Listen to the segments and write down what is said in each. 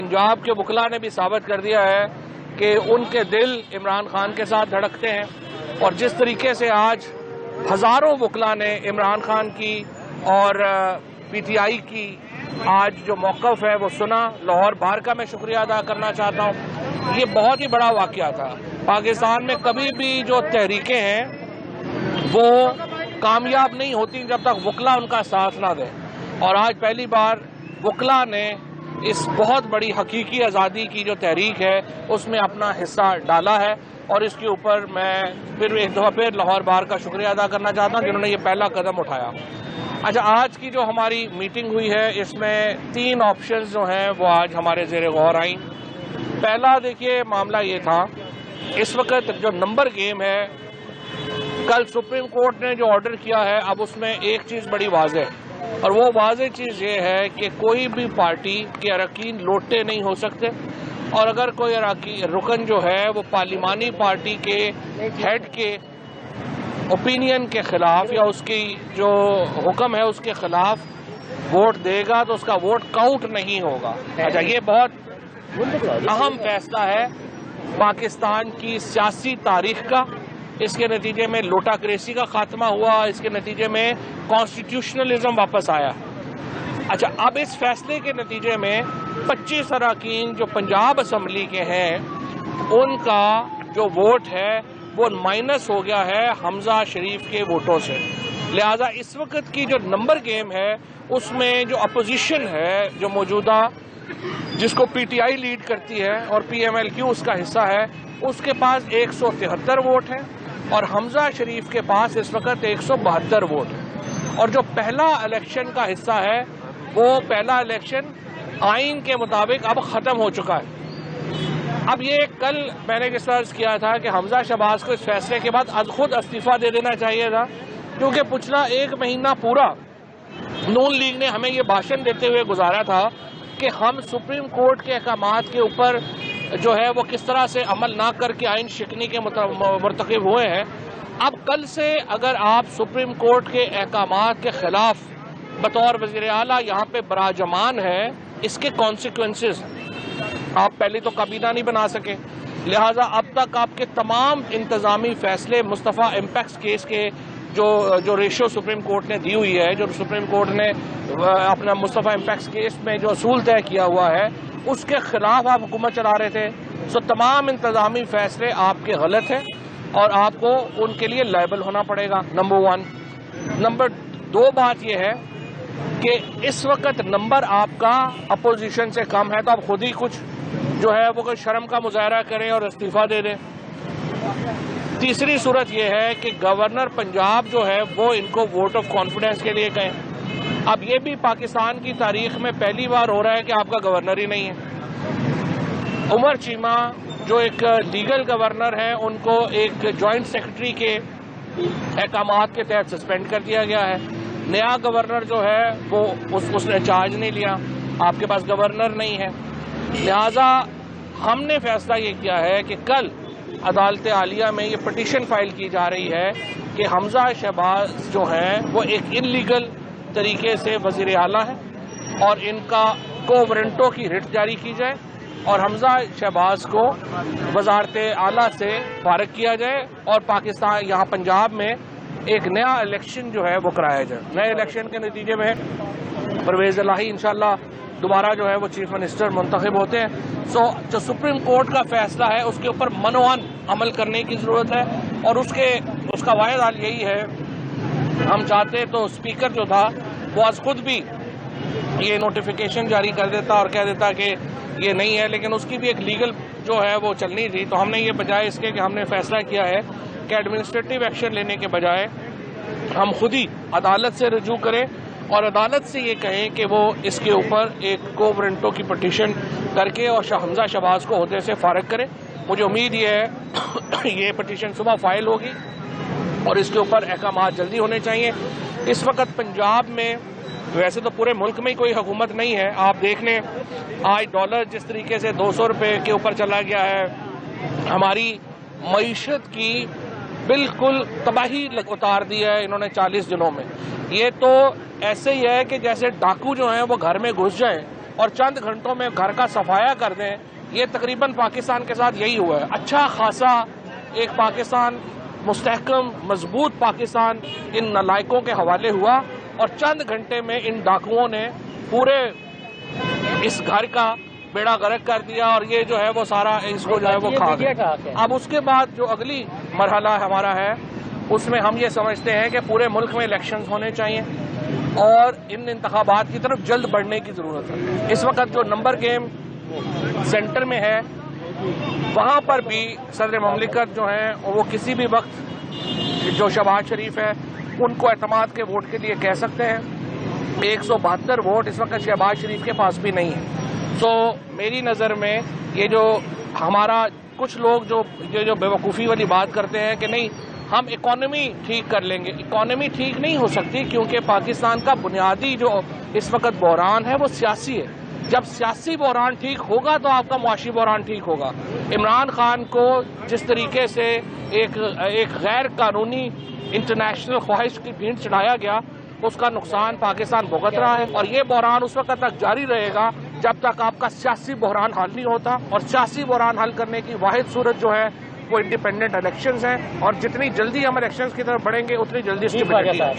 पंजाब के वकला ने भी साबित कर दिया है कि उनके दिल इमरान खान के साथ धड़कते हैं। और जिस तरीके से आज हज़ारों वकला ने इमरान खान की और पीटीआई की आज जो मौक़िफ़ है वो सुना, लाहौर बार का मैं शुक्रिया अदा करना चाहता हूँ। ये बहुत ही बड़ा वाक़या था। पाकिस्तान में कभी भी जो तहरीकें हैं वो कामयाब नहीं होती जब तक वकला उनका साथ ना दें, और आज पहली बार वकला ने इस बहुत बड़ी हकीकी आज़ादी की जो तहरीक है उसमें अपना हिस्सा डाला है। और इसके ऊपर मैं फिर एक दफ़ा फिर लाहौर बार का शुक्रिया अदा करना चाहता हूँ जिन्होंने ये पहला कदम उठाया। अच्छा, आज की जो हमारी मीटिंग हुई है इसमें 3 ऑप्शंस जो हैं वो आज हमारे ज़ेरे गौर आई। पहला देखिए मामला ये था, इस वक्त जो नंबर गेम है, कल सुप्रीम कोर्ट ने जो ऑर्डर किया है अब उसमें एक चीज़ बड़ी वाज़ेह है, और वो वाज़ेह चीज़ ये है कि कोई भी पार्टी के अरकान लोटे नहीं हो सकते, और अगर कोई रुकन जो है वो पार्लिमानी पार्टी के हेड के ओपिनियन के ख़िलाफ़ या उसकी जो हुक्म है उसके ख़िलाफ़ वोट देगा तो उसका वोट काउंट नहीं होगा। अच्छा, ये बहुत अहम फैसला है पाकिस्तान की सियासी तारीख का। इसके नतीजे में लोटाक्रेसी का खात्मा हुआ, इसके नतीजे में कॉन्स्टिट्यूशनलिज्म वापस आया। अच्छा, अब इस फैसले के नतीजे में 25 अरकान जो पंजाब असम्बली के हैं उनका जो वोट है वो माइनस हो गया है हमजा शरीफ के वोटों से। लिहाजा इस वक्त की जो नंबर गेम है उसमें जो अपोजिशन है, जो मौजूदा जिसको पीटीआई लीड करती है और पीएमएलक्यू उसका हिस्सा है, उसके पास 173 वोट हैं और हमजा शरीफ के पास इस वक्त 172 वोट है। और जो पहला इलेक्शन का हिस्सा है वो पहला इलेक्शन आइन के मुताबिक अब ख़त्म हो चुका है। अब ये कल मैंने जिस अर्ज़ किया था कि हमजा शहबाज को इस फैसले के बाद खुद इस्तीफ़ा दे देना चाहिए था, क्योंकि पिछला 1 महीना पूरा नून लीग ने हमें ये भाषण देते हुए गुजारा था कि हम सुप्रीम कोर्ट के अहकामात के ऊपर जो है वो किस तरह से अमल ना करके आइन शिकनी के मर्तकब हुए हैं। अब कल से अगर आप सुप्रीम कोर्ट के अहकामात के ख़िलाफ़ बतौर वज़ीर आला यहाँ पे बराजमान है, इसके कॉन्सिक्वेंसेस आप पहले तो काबीना नहीं बना सके। लिहाजा अब तक आपके तमाम इंतज़ामी फ़ैसले मुस्तफ़ा इम्पैक्स केस के जो रेशो सुप्रीम कोर्ट ने दी हुई है, जो सुप्रीम कोर्ट ने अपना मुस्तफ़ा इम्पैक्स केस में जो असूल तय किया हुआ है उसके ख़िलाफ़ आप हुकूमत चला रहे थे। सो तमाम इंतज़ामी फ़ैसले आपके गलत हैं और आपको उनके लिए लायबल होना पड़ेगा, नंबर 1। नंबर 2 बात यह है कि इस वक्त नंबर आपका अपोजिशन से कम है, तो आप खुद ही कुछ जो है वो कोई शर्म का मुजाहरा करें और इस्तीफ़ा दे दें। तीसरी सूरत यह है कि गवर्नर पंजाब जो है वो इनको वोट ऑफ कॉन्फिडेंस के लिए कहें। अब ये भी पाकिस्तान की तारीख में पहली बार हो रहा है कि आपका गवर्नर ही नहीं है। उमर चीमा जो एक लीगल गवर्नर है उनको एक जॉइंट सेक्रेटरी के अहकामात के तहत सस्पेंड कर दिया गया है। नया गवर्नर जो है वो उसने चार्ज नहीं लिया, आपके पास गवर्नर नहीं है। लिहाजा हमने फैसला ये किया है कि कल अदालत आलिया में ये पटिशन फाइल की जा रही है कि हमजा शहबाज जो हैं वो एक इनलीगल तरीके से वज़ीर आला है और इनका कोवरेंटो की रिट जारी की जाए और हमजा शहबाज को वज़ारत आला से फारिग किया जाए और पाकिस्तान यहाँ पंजाब में एक नया इलेक्शन जो है वो कराया जाए। नए इलेक्शन के नतीजे में परवेज़ इलाही इंशाअल्लाह दोबारा जो है वो चीफ मिनिस्टर मुंतखब होते हैं। सो जो सुप्रीम कोर्ट का फैसला है उसके ऊपर मनोअन अमल करने की ज़रूरत है और उसका वाहिद हाल यही है, हम चाहते तो स्पीकर जो था वो आज खुद भी ये नोटिफिकेशन जारी कर देता और कह देता कि ये नहीं है, लेकिन उसकी भी एक लीगल जो है वो चलनी थी। तो हमने ये बजाय इसके कि हमने फैसला किया है कि एडमिनिस्ट्रेटिव एक्शन लेने के बजाय हम खुद ही अदालत से रजू करें और अदालत से ये कहें कि वो इसके ऊपर एक कोवरेंटो की पटिशन करके और हमजा शहबाज को ओहदे से फारिग करें। मुझे उम्मीद ये है ये पटिशन सुबह फाइल होगी और इसके ऊपर अहकाम जल्दी होने चाहिए। इस वक्त पंजाब में, वैसे तो पूरे मुल्क में ही कोई हुकूमत नहीं है, आप देख लें आज डॉलर जिस तरीके से 200 रुपये के ऊपर चला गया है, हमारी मईशत की बिल्कुल तबाही उतार दी है इन्होंने 40 दिनों में। ये तो ऐसे ही है कि जैसे डाकू जो हैं वो घर में घुस जाएं اور چند گھنٹوں میں گھر کا صفایا کر دیں. یہ تقریباً پاکستان کے ساتھ یہی ہوا ہے. اچھا خاصا ایک پاکستان مستحکم مضبوط پاکستان ان نالائقوں کے حوالے ہوا اور چند گھنٹے میں ان ڈاکوؤں نے پورے اس گھر کا بیڑا غرق کر دیا اور یہ جو ہے وہ سارا اس کو جو ہے وہ کھا گیا. اب اس کے بعد جو اگلی مرحلہ ہمارا ہے اس میں ہم یہ سمجھتے ہیں کہ پورے ملک میں الیکشنز ہونے چاہیے اور ان انتخابات کی طرف جلد بڑھنے کی ضرورت ہے. اس وقت جو نمبر گیم سینٹر میں ہے وہاں پر بھی صدر مملکت جو ہیں وہ کسی بھی وقت جو شہباز شریف ہے ان کو اعتماد کے ووٹ کے لیے کہہ سکتے ہیں. 172 ووٹ اس وقت شہباز شریف کے پاس بھی نہیں ہے. تو میری نظر میں یہ جو ہمارا کچھ لوگ جو بیوقوفی والی بات کرتے ہیں کہ نہیں ہم اکانومی ٹھیک کر لیں گے. اکانومی ٹھیک نہیں ہو سکتی کیونکہ پاکستان کا بنیادی جو اس وقت بحران ہے وہ سیاسی ہے. جب سیاسی بحران ٹھیک ہوگا تو آپ کا معاشی بحران ٹھیک ہوگا. عمران خان کو جس طریقے سے ایک غیر قانونی انٹرنیشنل خواہش کی بھینٹ چڑھایا گیا اس کا نقصان پاکستان بھگت رہا ہے اور یہ بحران اس وقت تک جاری رہے گا جب تک آپ کا سیاسی بحران حل نہیں ہوتا. اور سیاسی بحران حل کرنے کی واحد صورت جو ہے وہ انڈیپینڈنٹ الیکشنز ہیں اور جتنی جلدی ہم الیکشنز کی طرف بڑھیں گے اتنی جلدی اسٹیبلٹی ہے.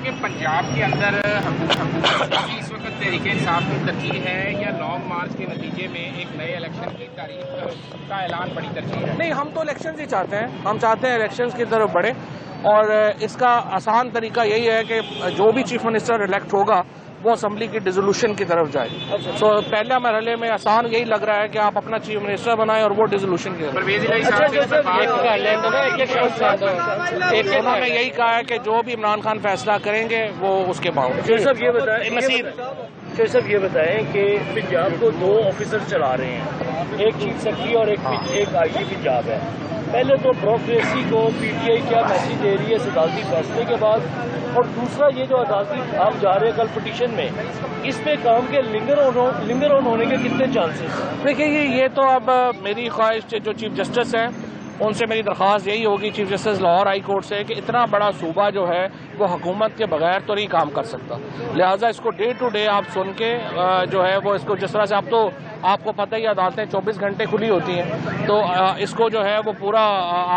کہ پنجاب کے اندر اس وقت تحریک انصاف کی ترجیح ہے یا لانگ مارچ کے نتیجے میں ایک نئے الیکشن کی تاریخ کا اعلان بڑی ترجیح ہے؟ نہیں ہم تو الیکشنز ہی چاہتے ہیں. ہم چاہتے ہیں الیکشنز کی طرف بڑھیں اور اس کا آسان طریقہ یہی ہے کہ جو بھی چیف منسٹر الیکٹ ہوگا وہ اسمبلی کی ڈیزولوشن کی طرف جائے. سو پہلے مرحلے میں آسان یہی لگ رہا ہے کہ آپ اپنا چیف منسٹر بنائیں اور وہ ڈیزولوشن کی طرف. انہوں نے یہی کہا ہے کہ جو بھی عمران خان فیصلہ کریں گے وہ اس کے باؤنڈ. شیر صاحب یہ بتائیں کہ پنجاب کو 2 آفیسر چلا رہے ہیں, ایک چیف سیکرٹری اور ایک آئی جی پنجاب ہے. پہلے تو بیوروکریسی کو پی ٹی آئی کیا میسج دے رہی ہے اس عدالتی فیصلے کے بعد, اور دوسرا یہ جو عدالتی ہم جا رہے ہیں کل پٹیشن میں اس پہ کام کے لنگر آن ہونے کے کتنے چانسز؟ دیکھیے یہ تو اب میری خواہش جو چیف جسٹس ہیں ان سے میری درخواست یہی ہوگی chief justice Lahore high court سے کہ اتنا بڑا صوبہ جو ہے وہ حکومت کے بغیر تو نہیں کام کر سکتا. لہٰذا اس کو ڈے ٹو ڈے آپ سن کے جو ہے وہ اس کو جس طرح سے آپ کو پتہ ہی عدالتیں 24 گھنٹے کھلی ہوتی ہیں تو اس کو جو ہے وہ پورا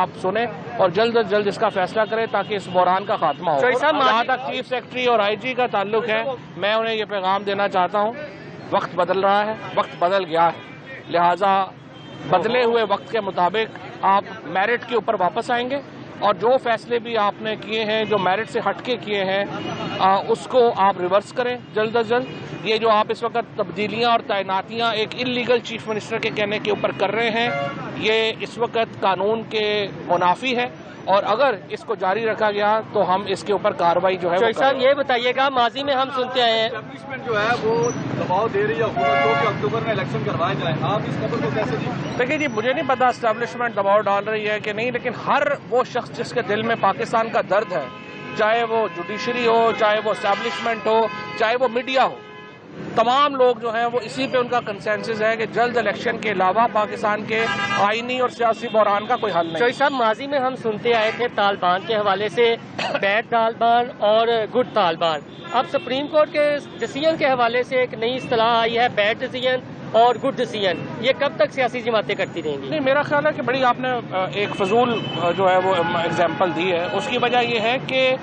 آپ سنیں اور جلد از جلد اس کا فیصلہ کریں تاکہ اس بحران کا خاتمہ ہو. جہاں تک چیف سیکرٹری اور آئی جی کا تعلق ہے میں انہیں یہ پیغام دینا چاہتا ہوں وقت بدل رہا ہے, وقت بدل گیا ہے. لہٰذا بدلے ہوئے وقت کے مطابق آپ میرٹ کے اوپر واپس آئیں گے اور جو فیصلے بھی آپ نے کیے ہیں جو میرٹ سے ہٹ کے کیے ہیں اس کو آپ ریورس کریں جلد از جلد. یہ جو آپ اس وقت تبدیلیاں اور تعیناتیاں ایک انلیگل چیف منسٹر کے کہنے کے اوپر کر رہے ہیں یہ اس وقت قانون کے منافی ہے اور اگر اس کو جاری رکھا گیا تو ہم اس کے اوپر کارروائی جو ہے صاحب یہ بتائیے گا ماضی میں ہم سنتے آئے ہیں اسٹیبلشمنٹ جو ہے وہ دباؤ دے رہی ہے حکومت کو کہ اکتوبر میں الیکشن کروائے جائیں, آپ اس خبر کو کیسے دیکھیے جی مجھے نہیں پتا اسٹیبلشمنٹ دباؤ ڈال رہی ہے کہ نہیں, لیکن ہر وہ شخص جس کے دل میں پاکستان کا درد ہے چاہے وہ جوڈیشری ہو چاہے وہ اسٹیبلشمنٹ ہو چاہے وہ میڈیا ہو تمام لوگ جو ہیں وہ اسی پہ ان کا کنسنسس ہے کہ جلد الیکشن کے علاوہ پاکستان کے آئینی اور سیاسی بحران کا کوئی حل نہیں. چوئی صاحب ماضی میں ہم سنتے آئے تھے طالبان کے حوالے سے بیڈ طالبان اور گڈ طالبان, اب سپریم کورٹ کے ڈیسیژن کے حوالے سے ایک نئی اصطلاح آئی ہے بیڈ ڈیسیژن اور گڈ ڈیسیژن, یہ کب تک سیاسی جماعتیں کرتی رہیں گی؟ نہیں میرا خیال ہے کہ بڑی آپ نے ایک فضول جو ہے وہ ایگزامپل دی ہے. اس کی وجہ یہ ہے کہ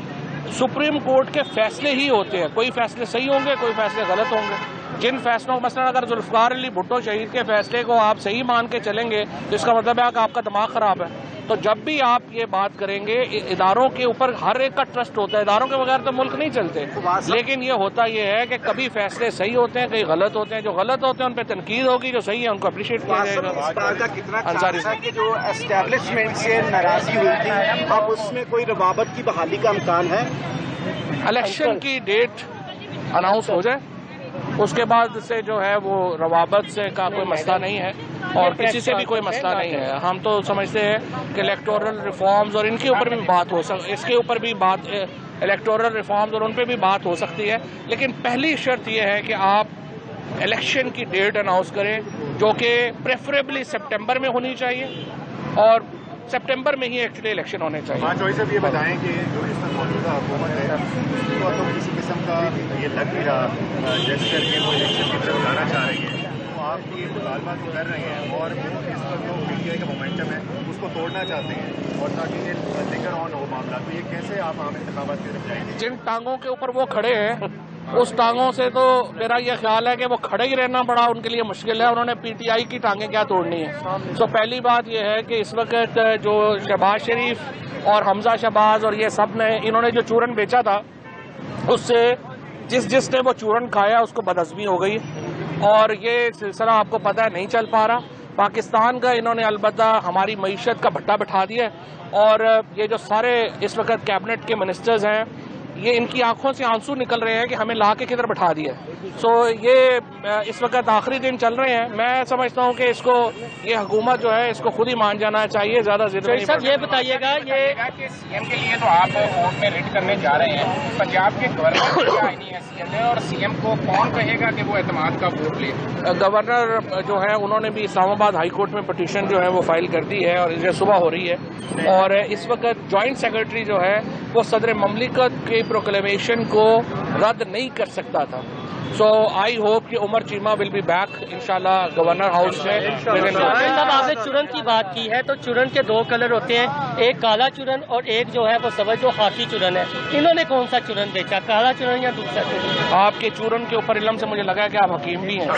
سپریم کورٹ کے فیصلے ہی ہوتے ہیں, کوئی فیصلے صحیح ہوں گے کوئی فیصلے غلط ہوں گے. جن فیصلوں مثلا اگر ذوالفقار علی بھٹو شہید کے فیصلے کو آپ صحیح مان کے چلیں گے تو اس کا مطلب ہے کہ آپ کا دماغ خراب ہے. تو جب بھی آپ یہ بات کریں گے اداروں کے اوپر ہر ایک کا ٹرسٹ ہوتا ہے, اداروں کے بغیر تو ملک نہیں چلتے, لیکن یہ ہوتا یہ ہے کہ کبھی فیصلے صحیح ہوتے ہیں کئی غلط ہوتے ہیں, جو غلط ہوتے ہیں ان پہ تنقید ہوگی, جو صحیح ہے ان کو اپریشیٹ کیا جائے گا. انصاری کہ جو اسٹیبلشمنٹ سے ناراضی ہوئی تھی اب اس میں کوئی روابط کی بحالی کا امکان ہے؟ الیکشن کی ڈیٹ اناؤنس ہو جائے اس کے بعد سے جو ہے وہ روابط سے کا کوئی مسئلہ نہیں ہے اور کسی سے بھی کوئی مسئلہ نہیں ہے. ہم تو سمجھتے ہیں کہ الیکٹورل ریفارمز اور ان کے اوپر بھی بات ہو اس کے اوپر بھی بات الیکٹورل ریفارمز اور ان پہ بھی بات ہو سکتی ہے, لیکن پہلی شرط یہ ہے کہ آپ الیکشن کی ڈیٹ اناؤنس کریں جو کہ پریفریبلی سپٹمبر میں ہونی چاہیے اور सितंबर में ही एक्चुअली इलेक्शन होने चाहिए। चौधरी साहब ये बताएं कि जो इस वक्त मौजूदा हुकूमत है उसको तो किसी किस्म का ये लग नहीं रहा जैसे करके वो इलेक्शन की तरफ जाना चाह रही है, तो आप ये मुतालबा तो कर रहे हैं और वो इस वक्त जो PTI का मोमेंटम है उसको तोड़ना चाहते हैं और ताकि ये लिंगर ऑन हो मामला, तो ये कैसे आप आम इंतखाबात की तरफ जाएंगे? जिन टांगों के ऊपर वो खड़े हैं उस टांगों से तो मेरा ये ख्याल है कि वो खड़े ही रहना बड़ा उनके लिए मुश्किल है। उन्होंने PTI की टांगें क्या तोड़नी है। तो पहली बात ये है कि इस वक्त जो शहबाज शरीफ और हमजा शहबाज और ये सब ने इन्होंने जो चूरन बेचा था उससे जिसने वो चूरन खाया उसको बदहज़मी हो गई और ये सिलसिला आपको पता है नहीं चल पा रहा। पाकिस्तान का इन्होंने अलबत्ता हमारी मईशत का भट्टा बिठा दिया और ये जो सारे इस वक्त कैबिनेट के मिनिस्टर्स हैं ये इनकी आंखों से आंसू निकल रहे हैं कि हमें ला के किधर बिठा दिया। सो ये इस वक्त आखिरी दिन चल रहे हैं। मैं समझता हूँ कि इसको ये हुकूमत जो है इसको खुद ही मान जाना चाहिए, ज्यादा जिद नहीं। सर ये बताइएगा कि CM के लिए तो आप कोर्ट में रिट करने जा रहे हैं, पंजाब के गवर्नर की क्या आईनी हैसियत है और CM को कौन कहेगा कि वो एतमाद का वोट ले? गवर्नर जो है उन्होंने भी इस्लामाबाद हाई कोर्ट में पटिशन जो है वो फाइल कर दी है और ये सुबह हो रही है और इस वक्त जॉइंट सेक्रेटरी जो है वो सदर ममलिकत के प्रोक्लेमेशन को रद्द नहीं कर सकता था। सो आई होप कि Umar Cheema will be back इंशाल्लाह गवर्नर हाउस से। साहब आपने चूरन की बात की है तो चूरन के दो कलर होते हैं, एक काला चूरन और एक जो है वो समझ जो खाकी चूरन है। इन्होंने कौन सा चूरन बेचा, काला चूरन या दूसरा चूरन? आपके चूरन के ऊपर इल्म से मुझे लगा कि आप हकीम भी हैं।